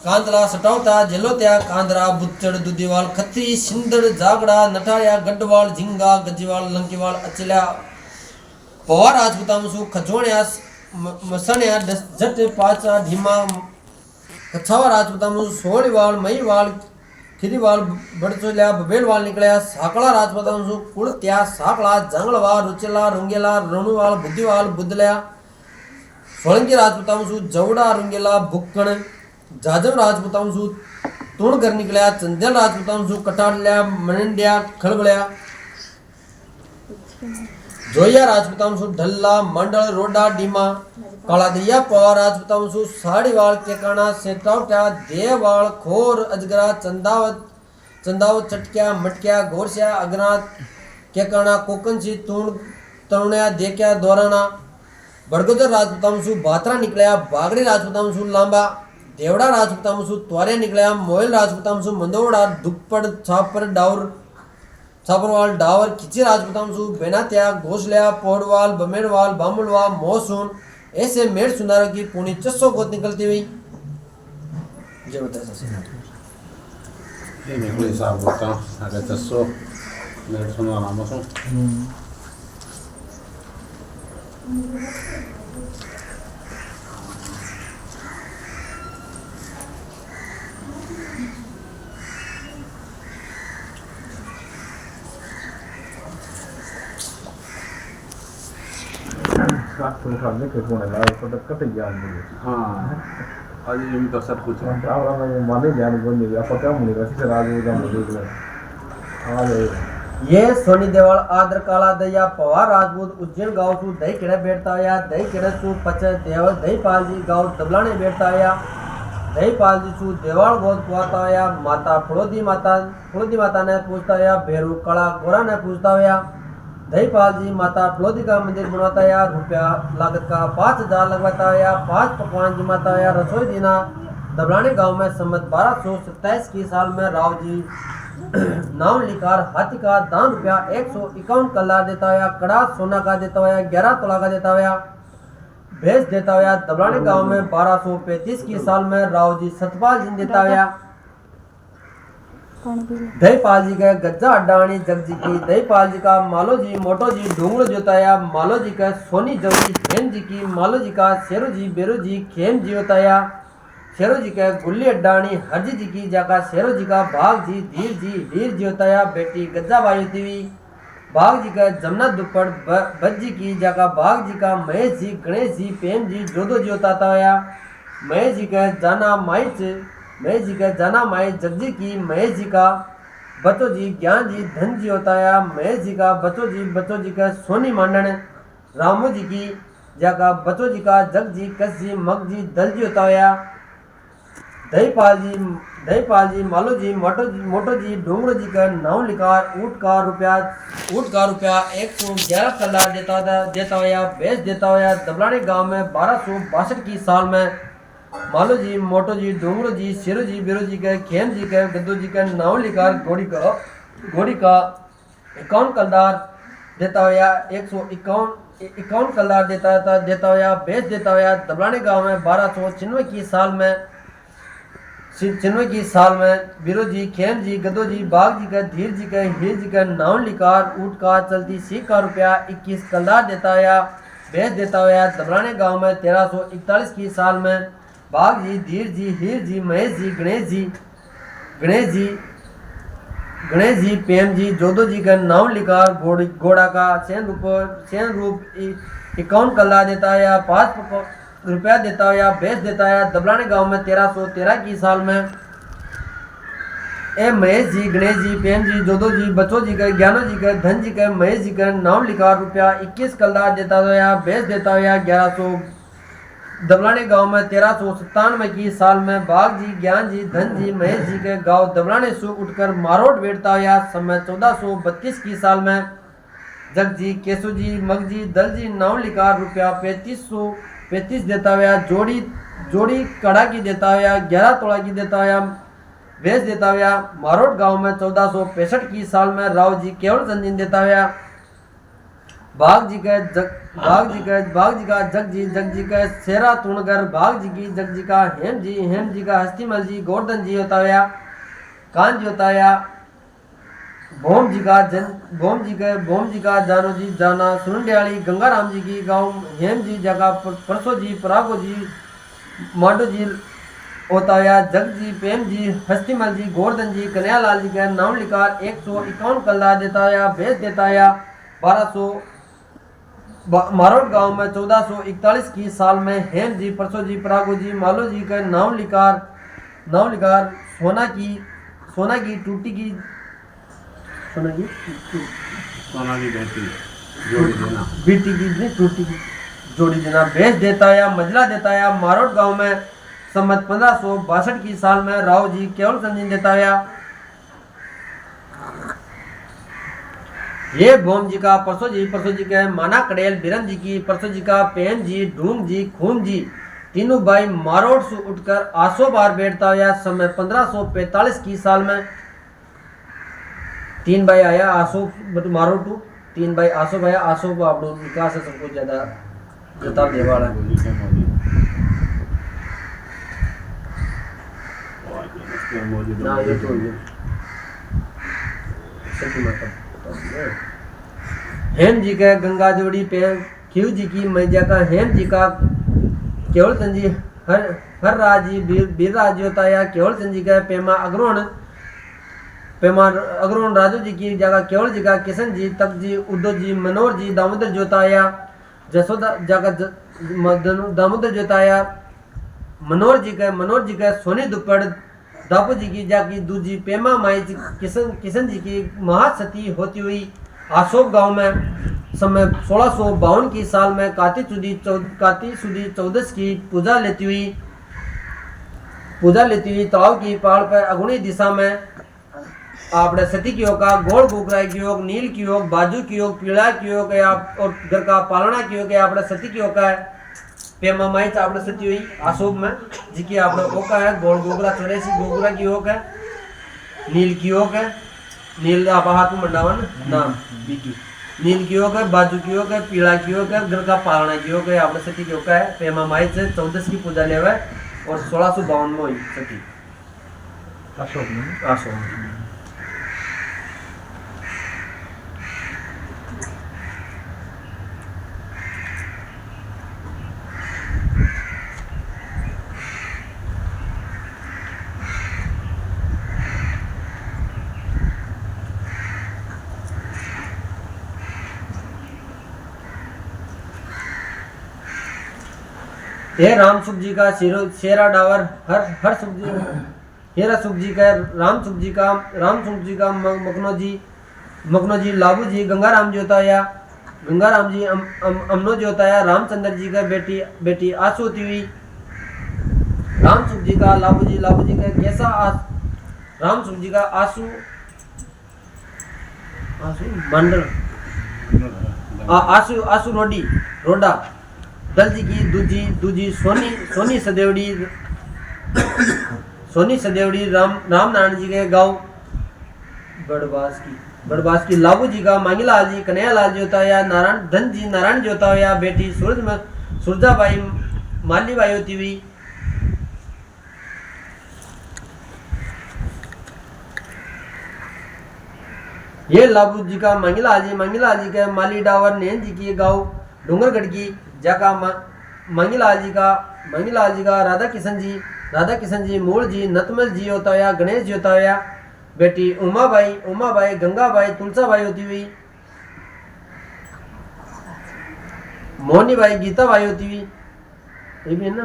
कांदला सटावता जेलोत्या कांदरा बुच्चड़ दुधीवाल खत्री सिंदड़ जागड़ा नटाया गड्डवाल झिंगा गजीवाल लंकीवाल अचल्या पवार राजपूतांसु खजोण्या मसण्या जट पाचा ढीमा कछावा राजपूतांसु सोळीवाल मईवाल खिरीवाल बड़चोल्या बबेलवाल निकल्या साकळा राजपूतांसु कुळत्या साकळा जंगलवाल रुचेला रुंगेला रणुवाल बुद्धिवाल बुदल्या सोळंकी राजपूतांसु जवड़ा रुंगेला बुक्कण जाजम राजपूतांसु तोड़कर निकल्या चंदेल राजपूतांसु कटाडल्या मनंड्या खळबळ्या जोया राजपूतांसु ढल्ला मंडल रोडा डीमा कालादिया पवार राजपूतांसु साड़ीवाल केकाना सेटावट्या देवाल खोर अजगरा चंदावत चटक्या मटक्या घोरस्या अग्नात केकाना कोकनसी तरुण्या देक्या दोराना बड़गोदर राजपूतांसु बात्रा निकल्या बागड़ी राजपूतांसु लांबा देवड़ा राजपूतांसु त्वारे निकल्या मोयल राजपूतांसु मंदोड़ा दुप्पड़ छापरवाल डावर खिची राजपूतांसु बेनात्या घोसल्या पोड़वाल बमेड़वाल बामुलवा मोहसून ऐसे मेड़ सुनारों की पूनी 600 गोत निकलती हुई जय बता ये मेरे हिसाब होता अगर 600 मेड़ सुना नाम सुन सामने के फोन है तो कट गया मुझे हाँ आज ये भी तो सब कुछ है ahora me mandé ya me voy a foto मुझे वैसे राजू का मुझे तो आ गए ये सोनी देवल आदर काला दया पवार राजपूत उज्जैन गांव सु दही केड़े बैठता आया दही केड़े सु पच देव दही पालजी गांव दबलाने बैठता आया दही पालजी सु देवाल गोद पुआता आया माता फड़ोदी माता ने पूछता आया भेरू काला गोरा ने पूछता आया दहीपाल जी माता फलोदी का मंदिर बनवाता है रुपया लागत का 5000 लगवाता है 5 पकवान जिमाता है रसोई दीना दबलाने गांव में सम्मत 1227 की साल में राव जी नाम लिखार हाथी का दान रुपया 151 कला देता है कड़ा सोना का देता है 11 तोला का देता है भैंस देता है दबलाने गांव में 1235 की साल में राव जी सतपाल जी देता है दहीपाल जी का गज्जा अड्डाणी जगजी की दहीपाल जी का मालो जी मोटो जी डूंगरो जोताया मालो जी का सोनी जवजी खेम जी की मालो जी का शेरू जी बेरू जी खेम जी होताया शेरू जी का गुल्ली अड्डाणी हरजी जी की जाका शेरू जी का भाग जी धीर जी वीर जी होताया बेटी गज्जा बाई होती हुई भाग जी का जमुना दुप्पड़ बज्जी की जाका भाग जी का महेश जी गणेश जी प्रेम जी जोदो जी होता है महेश जी का जाना माइच महेश जी का जाना माई जगजी की महेश जी का बचो जी ज्ञान जी धन जी होता है महेश जी का बचो जी का सोनी मांडन रामू जी की जगह बचो जी का जग जी कस जी मग जी दल जी होता है दहीपाल जी मालो जी मोटो जी डोंगरो जी का नाम लिखार ऊँट का रुपया 111 कला देता है भैंस देता है दबलाने गांव में 1262 की साल में मालो जी मोटो जी डोंगरो जी शेरू जी बेरो जी का खेम जी का गद्दू जी का नाव लिखार घोड़ी का 51 कलदार देता हुआ 151 कलदार देता हुआ बेच देता हुआ दबलाने गांव में 1296 की साल में बीरो जी खेम जी गद्दू जी बाग जी का धीर जी का हीर जी का नाव लिखार ऊँट का चलती सीख का रुपया 21 कलदार देता हुआ बेच देता हुआ दबलाने गांव में 1341 की साल में बाग जी धीर जी हीर जी महेश जी गणेश जी प्रेम जी जोदो जी का नाम लिखार घोड़ा का सेन रूप 51 कला देता है 5 रुपया देता है भैंस देता है दबलाने गांव में 1313 की साल में महेश जी गणेश जी प्रेम जी जोदो जी बचो जी का ज्ञानो जी का धन जी का महेश जी का नाम लिखार रुपया 21 कलदार देता है भैंस देता है 1100 दबलाने गांव में 1397 की साल में बाग जी ज्ञान जी धन जी महेश जी के गांव दबलाने से उठकर मारोट बैठता या समय 1432 की साल में जग जी केसु जी मग जी दल जी नाम लिखा रुपया 3535 देता हुआ जोड़ी कड़ा की देता हुआ 11 तोला की देता हुआ भैंस देता हुआ मारोट गांव में 1465 की साल में राव जी केवल संजीन देता हुआ भाग जी का जग जी का सेरा तुणगर भाग जी की जग जी का हेम जी का हस्तीमल जी गोवर्धन जी होता हुआ कान जी होता हुआ भोम जी का जानो जी जाना सुरंडियाली गंगाराम जी की गाँव हेम जी जगह परसो जी परागो जी मांडो जी होता हुआ जग जी प्रेम जी हस्तीमल जी गोवर्धन जी कन्हैयालाल जी का नाम लिखा 151 कल्ला देता है भेज देता है 1200 मारोट गांव में 1441 की साल में हेम जी परसो जी परागो जी मालो जी का नाम लिखा सोना की टूटी की सोना की सोना की बेटी जोड़ी देना बेटी की नहीं टूटी की जोड़ी देना भेज देता है मजला देता है मारोट गांव में सम्मत 1562 की साल में राव जी केवल संजीन देता है ये भोम जी का परसो जी के माना कड़ेल बिरन जी की परसो जी का पेन जी ढूंग जी खूम जी तीनों भाई मारोट से उठकर आसो बार बैठता हुआ समय 1545 की साल में तीन भाई आया आसो मारोट तीन भाई आसो भाई आसो आप लोग विकास है सबको ज्यादा जता देवाड़ा ना ये तो सच्ची मतलब हेम जी का गंगा जोड़ी पे खीव जी की मैया का हेम जी का केवल चंद जी हर राज जी बीर राज होता है केवल चंद जी का पेमा अग्रहण राजू जी की जगह केवल जी का किशन जी तक जी उद्धव जी मनोहर जी दामोदर जोताया जसोदा जगह दामोदर जोताया मनोहर जी का सोनी दुपड़ दापू जी की जाकी दूजी पेमा माई जी किशन जी की महासती होती हुई आशोक गांव में समय 1652 की साल में काती सुदी 14 की पूजा लेती हुई तालाब की पहाड़ पर अगुणी दिशा में आपने सती की योग का गोल गोगरा की योग नील की योग बाजू की योग पीला की योग और घर का पालना की योग आपने सती की योग का है पेमा माई आपने सती हुई अशोक में जी की आपने ओका है गोल गोगरा 84 गोगरा की योग है नील की योग है नील आप हाथ में मंडावन नाम बीकी नील की योग है बाजू की योग है पीला की योग है घर का पालना की योग है आपने सती की योग का है पेमा माई से 14 की पूजा ले हुए और 1652 में हुई सती अशोक हे राम सुख जी का शेरा डावर हर सुख जी हेरा सुख जी का राम सुख जी का मकनो जी लाबू जी गंगाराम जी होता है गंगाराम जी अमनो जी होता है रामचंद्र जी का बेटी आसू होती हुई राम सुख जी का लाबू जी का कैसा राम सुख जी का आसू मंडल आसू रोडा दल जी की दूजी सोनी सदेवड़ी राम नारायण जी के गांव बड़बास की लाबू जी का मांगीलाल जी कन्हैयालाल जी होता है या नारायण जी होता है या बेटी सूरजाबाई मालीबाई होती हुई ये लाबू जी का मांगीलाल जी के माली डावर नैन जी की गांव डूंगरगढ़ की जगह मांगीलाल जी का राधा किशन जी मूल जी नतमल जी होता है गणेश जी होता है बेटी उमाबाई गंगाबाई तुलसाबाई होती हुई मोहनीबाई गीताबाई होती हुई ये भी है ना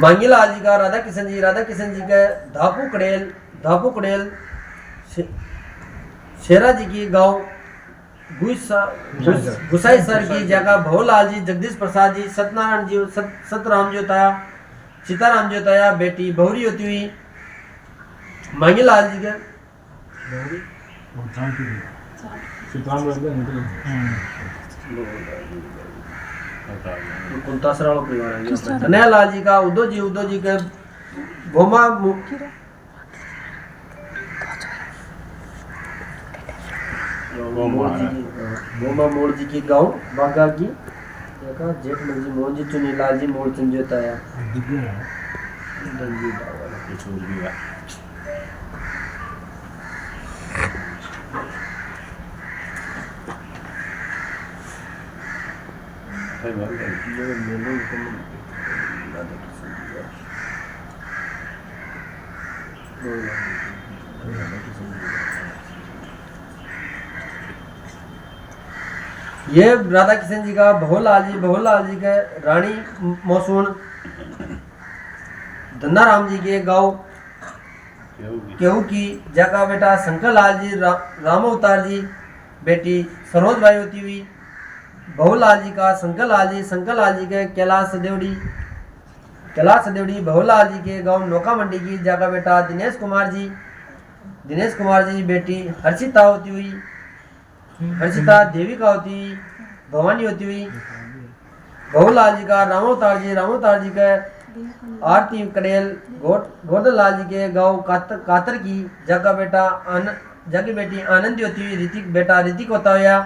मांगीलाल जी का राधा किशन जी का धापू कड़ेल शेरा जी की गांव गुसाई सर की जगह भवलाल जी जगदीश प्रसाद जी सत्यनारायण जी सतराम जी होता है सीताराम जी होता है बेटी भौरी होती हुई मांगीलाल जी के कन्हैयालाल जी का उद्धव जी के भोमा बोमा मोड़ जी की गाँव बागा की देखा जेठ मंजी मोहन जी चुनी लाल जी मोड़ चंजोता या डंगी डावाला कुछ हो गया सही बात है ये मेनू को ये राधा किशन जी का बहुलाल जी के रानी मौसून धन्नाराम जी के गाँव केहू की जगह बेटा शंकर लाल जी राम अवतार जी बेटी सरोज भाई होती हुई बहुलाल जी का शंकर लाल जी के कैलाश सदेवड़ी बहुलाल जी के गांव नौका मंडी की जगह बेटा दिनेश कुमार जी बेटी हर्षिता होती हुई हर्षिता देविका होती हुई भवानी होती हुई बहुलाल जी का राम अवतार जी के आरती कड़ेल गोवर्धन लाल जी के गांव कातर की जगह बेटी आनंदी होती हुई ऋतिक होता हुआ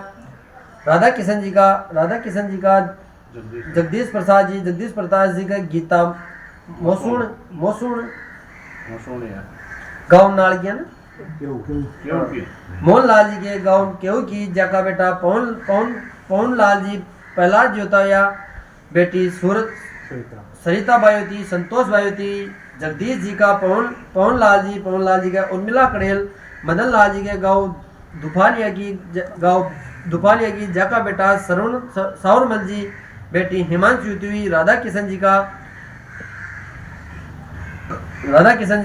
राधा किशन जी का जगदीश प्रसाद जी का गीता मौसून गांव नालगिया ना मोहन लाल जी के गांव केहू की जगह बेटा पवन लाल जी प्रहलाद जी होता हुआ बेटी सूरत सरिता बाई होती संतोष बाई होती जगदीश जी का पवन लाल जी का उर्मिला कड़ेल मदन लाल जी के गांव दुफालिया की जगह बेटा सावरमल जी बेटी हिमांशु होती हुई राधा किशन जी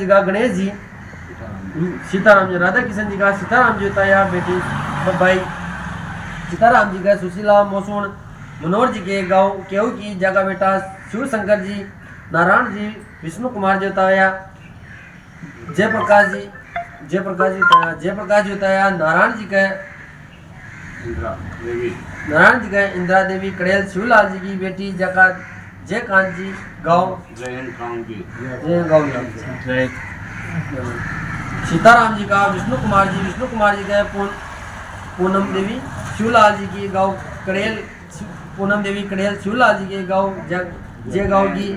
का गणेश जी सीताराम जी राधा किशन जी का सीताराम जी होता है बेटी भाई सीताराम जी का सुशीला मौसून मनोहर जी के गांव केहू की जगह बेटा शिव शंकर जी नारायण जी विष्णु कुमार जी होता है जयप्रकाश जी होता है नारायण जी का इंदिरा देवी कड़ेल शिवलाल जी की बेटी जयकांत जी गांव सीताराम जी का विष्णु कुमार जी का पूनम देवी शिवलाल जी की गांव कड़ेल पूनम देवी कड़ेल शिवलाल जी के गांव गांव की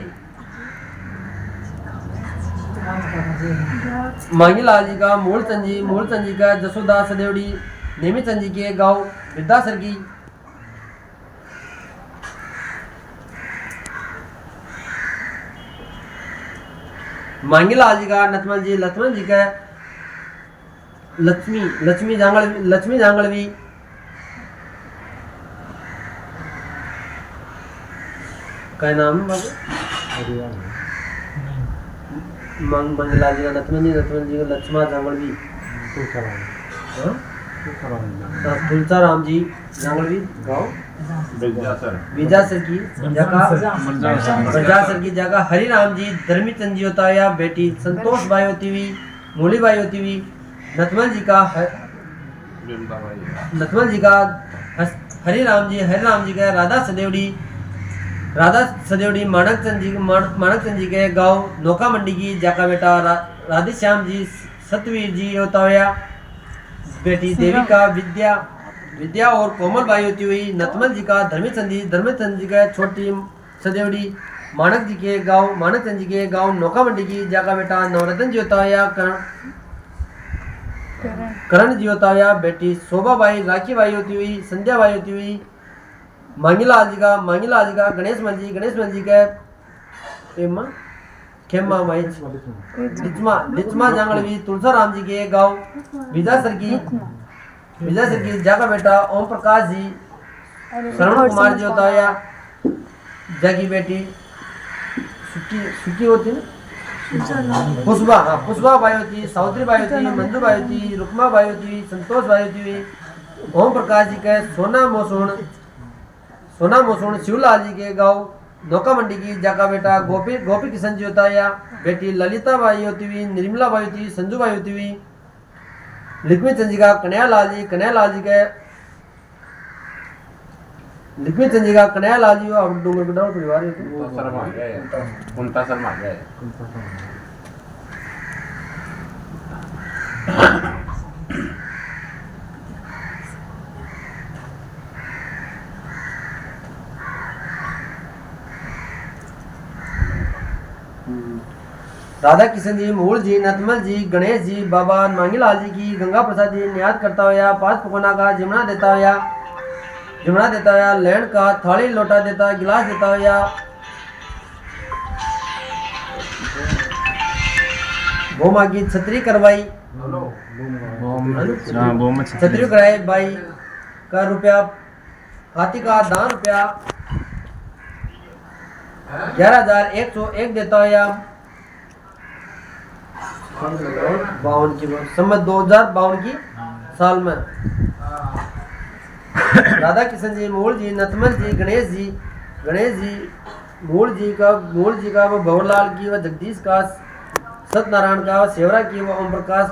मांगीलाल जी का मूलचंद जी का जसोदा सदेवड़ी नेमीचंद जी के गांव विद्यासर की मांगीलाल जी का लक्ष्मण जी का लक्ष्मी जांगलवी क्या नाम है बाबू मंगलाल जी का लक्ष्मण जी का लक्ष्मण जांगलवी तुलसाराम जी जांगलवी गाँव बीजासर की जगह हरिराम जी धर्मीचंद जी होता है बेटी संतोष भाई होती हुई मूली भाई होती हुई नथमल जी का हरिराम जी का राधा सदेवड़ी माणक चंद जी के गांव नौका मंडी की जगह बेटा राधे श्याम जी सतवीर जी होता है बेटी देविका विद्या और कोमल बाई होती हुई नथमल जी का धर्मचंद जी का छोटी सदेवड़ी माणक चंद जी के गांव नौका मंडी की जगह बेटा नवरत्न जी होता है करण जी होता है बेटी शोभा बाई राखी बाई होती हुई संध्या बाई होती हुई मांगीलाल जी का गणेश मल जी का खेमा माई डिचमा जांगलवी तुलसाराम जी के गांव विजासर की जगह बेटा ओम प्रकाश जी श्रवण कुमार जी होता है जगी बेटी सुकी होती ना पुष्पा बाई होती सावित्री बाई होती मंजू बाई होती रुक्मा बाई होती संतोष बाई होती हुई ओम प्रकाश जी के सोना मोसोण शिवलाल जी के गांव नौका मंडी की जगह बेटा गोपी किशन जी होता है बेटी ललिता बाई होती हुई निर्मला बाई होती हुई संजू बाई होती हुई लिखमी चंद जी का कन्हैयालाल जी और डूंगर गुडाउन परिवार राधा किशन जी, मूल जी, नतमल जी, गणेश जी, बाबा मांगीलाल जी की गंगा प्रसाद जी नियाद करता हुआ 5 पकोना का जिमना देता हुआ लैंड का थाली लोटा देता गिलास देता हुआ गोमा की छतरी करवाई छतरी कराई बाई का रुपया हाथी का दान रुपया 11,101 देता हुआ 52 की सम्मत 2052 की साल में राधा किशन जी, मूल जी, नतमल जी, गणेश जी मूल जी का वो भवरलाल की व जगदीश का सत्यनारायण का सेवरा की व ओम प्रकाश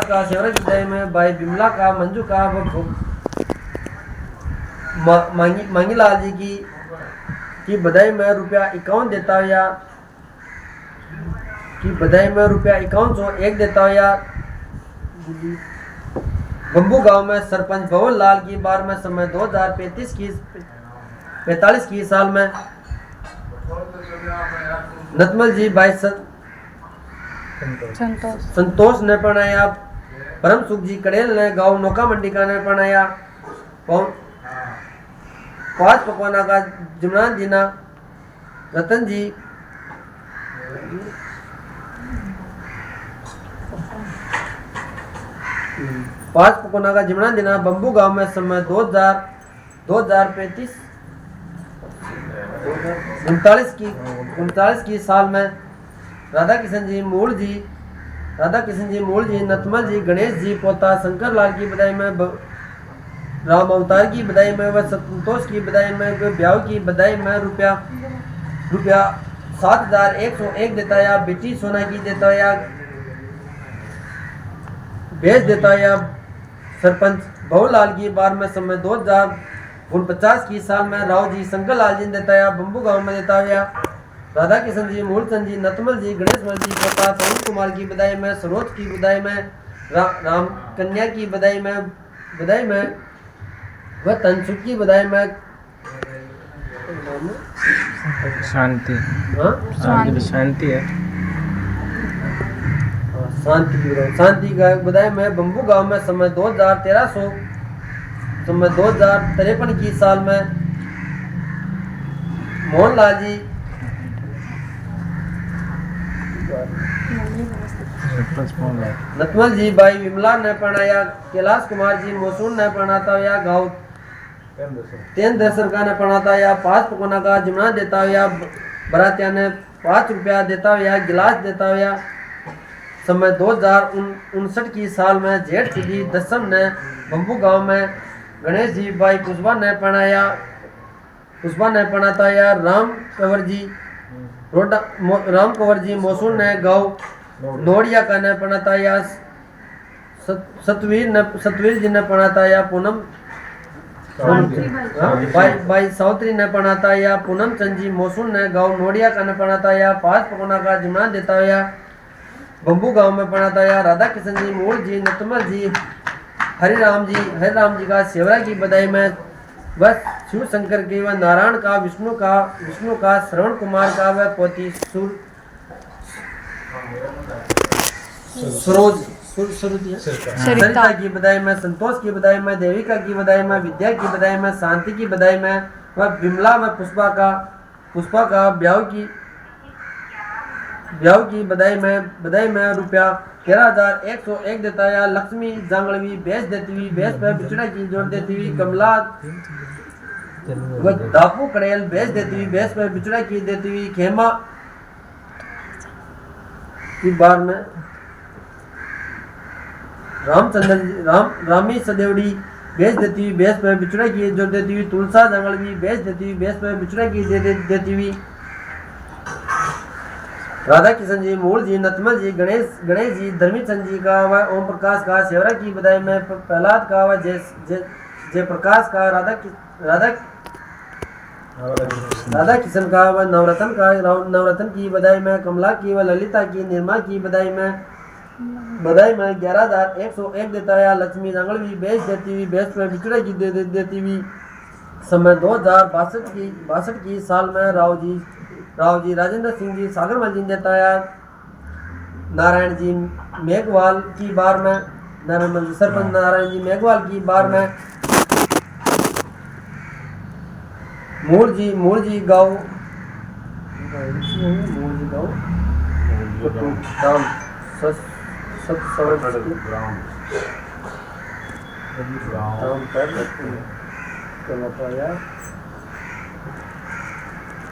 का सेवरा की दया में भाई बिमला का मंजू का व मांगीलाल जी की बधाई में रुपया 51 देता हुआ की बधाई में रुपया 5101 देता हुआ बम्बू गांव में सरपंच भवन लाल की बार में समय 2045 की साल में नतमल जी भाई संतोष ने पढ़ाया परम सुख जी कड़ेल ने गांव नौका मंडी का ने पढ़ाया 5 पकवाना का जुमनान जीना रतन जी पांच पकोना का जिमना देना बम्बू गांव में समय 2035 की साल में राधा किशन जी मूल जी नतमल जी गणेश जी पोता शंकर लाल की बधाई में राम अवतार की बधाई में व संतोष की बधाई में व ब्याह की बधाई में रुपया 7,101 देता या बेटी सोना की देता या भेज देता या सरपंच भवलाल की बार में समय 2049 की साल में राव जी शंकर लाल जी देता या बम्बू गांव में देता या राधा किशन जी मूलचंद जी नतमल जी गणेश जी पोता पवन कुमार की बधाई में सरोज की बधाई में राम कन्या की बधाई में व तनसुख की बधाई में शांति है शांति का बधाई में बम्बू गांव में समय 2053 की साल में मोहनलाल जी नतमल जी भाई विमला ने पढ़ाया कैलाश कुमार जी मोसून ने पढ़ाता या गाँव तेन दर्शन का ने पढ़ाता या 5 पकोना का जिमना देता या बरातिया ने 5 रुपया देता या गिलास देता या समय 2059 की साल में जेठ तिथि दसम ने बम्बू गांव में गणेश जी भाई पुष्पा ने पढ़ाता या राम कंवर जी मोसून ने गाँव नोड़िया का ने पढ़ाता या सतवीर जी ने पढ़ाता या पूनम भाई सावित्री ने पढ़ाता या पूनम चंद जी मोसून ने गाँव नोड़िया का ने पढ़ाता या 5 पकोना का जिमना देता या बम्बू गांव में पढ़ाता या राधा किशन जी मूल जी नतमल जी हरिराम जी का सेवरा की बधाई में बस शिव शंकर की व नारायण का विष्णु का श्रवण कुमार का व पोती सरिता की बधाई में संतोष की बधाई में देविका की बधाई में विद्या की बधाई में शांति की बधाई में व बिमला व पुष्पा का ब्याह की बधाई में रुपया 13,101 देता या लक्ष्मी जांगड़वी बेच देती हुई बेच पर बिछड़ा की जोड़ देती हुई कमला व दापू कड़ेल बेच देती हुई बेच पर बिछड़ा की देती हुई खेमा की बार में रामी सदेवड़ी बेच देती हुई बेच पर बिछड़ा की जोड़ देती हुई तुलसा जांगड़वी बेच देती हुई बेच पर बिछड़ा की देती हुई राधा किशन जी मूल जी नतमल जी गणेश जी धर्मीचंद जी का व ओम प्रकाश का सेवरा की बधाई में प्रहलाद का व जय प्रकाश का राधा किशन का व नवरत्न की बधाई में कमला की व ललिता की निर्मा की बधाई में 11,101 देता या लक्ष्मी जांगड़वी बेच देती हुई बेच पर बिछड़ा की देती हुई समय 2062 की साल में राव जी राव जी राजेंद्र सिंह जी सागर मल जी ने देता है। नारायण जी मेघवाल की बार में, नारायण सरपंच नारायण जी मेघवाल की बार में। मूल जी गाँव दाम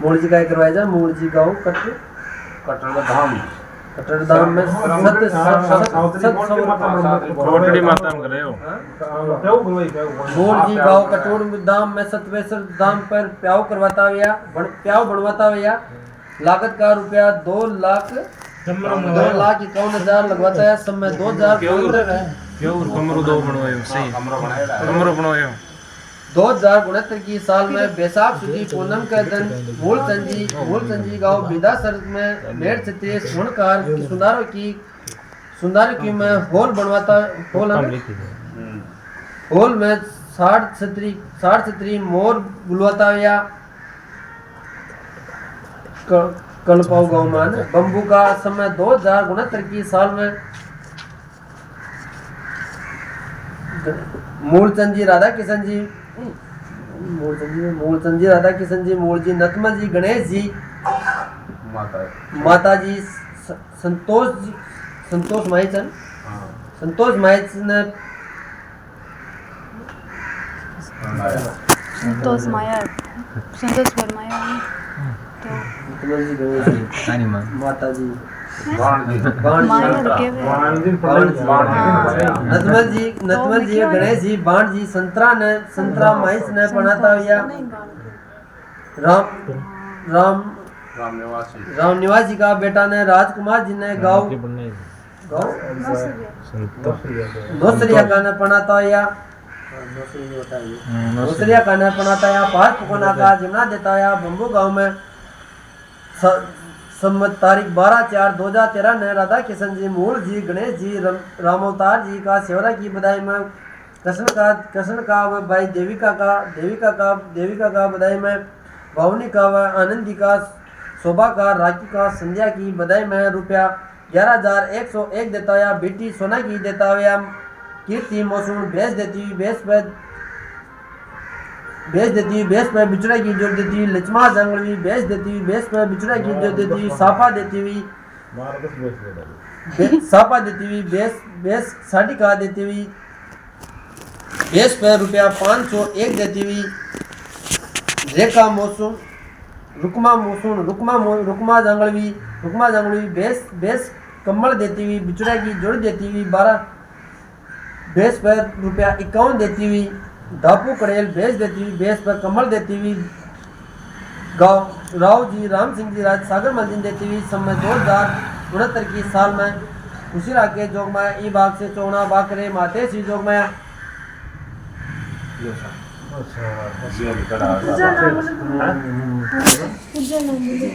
मूल जी का करवाया जाए। मूल जी गाँव कटरधाम में कोटड़ी माता में करे हो। मूल जी गाँव कटोड़ में सतवेश्वर धाम पर प्याव करवाता हुआ प्याव बनवाता हुआ लागत का रुपया 2,51,000 लगवाता है। समय 2015 है। कमरो दो बनवायो सही कमरो बनवायो 2069 की साल में बैसाख सुदी पूनम के दिन मूलचंद जी गाँव बिदासर में मेड़ क्षेत्रीय स्वर्णकार सुंदर की में हॉल बनवाता हॉल में 60 छतरी मोर बुलवाता हुआ कलपाऊ गाँव में बम्बू का समय 2069 की साल में मूलचंद जी राधा किशन जी मूल जी नतमल जी गणेश जी माता जी संतोष माईचंद ने संतोष माया नतमल जी गणेश जी माता जी नतमल जी गणेश जी बाण जी संतरा माइस ने पढ़ाता हुआ राम निवासी का बेटा ने राजकुमार जी ने गाँव नौसरिया का ने पढ़ाता हुआ नौसरिया का ने पढ़ाता हुआ पाँच पकोना का जिमना देता हुआ बम्बू गाँव में सम्मत तारीख 12/4/2013 ने राधा किशन जी मूल जी गणेश जी रामोवतार जी का सेवरा की बधाई में कृष्ण का व भाई देविका का बधाई में भावनी का व आनंदी का शोभा का राखी का संध्या की बधाई में रुपया 11,101 देता हुआ बेटी सोना की देता हुआ कीर्ति मौसम बेच देती हुई बेस पे बिचड़ा की जोड़ देती हुई लक्ष्मा जंगलवी बेच देती हुई बेस पे बिचड़ा की जोड़ देती हुई साफा देती हुई बेस साड़ी का देती हुई बेस पे रुपया 501 देती हुई रेखा मौसम रुकमा जंगलवी बेस कम्बल देती हुई बिचड़ा की जोड़ देती हुई 12 बेस पर रुपया 51 देती हुई दापू कड़ेल बेच देती हुई बेस पर कमल देती हुई गाँव राव जी राम सिंह जी राज सागर मलजिन देती हुई समय 2069 की साल में खुशी राके जोगमाया ई बाग से चौना बाकरे माते सी जोगमाया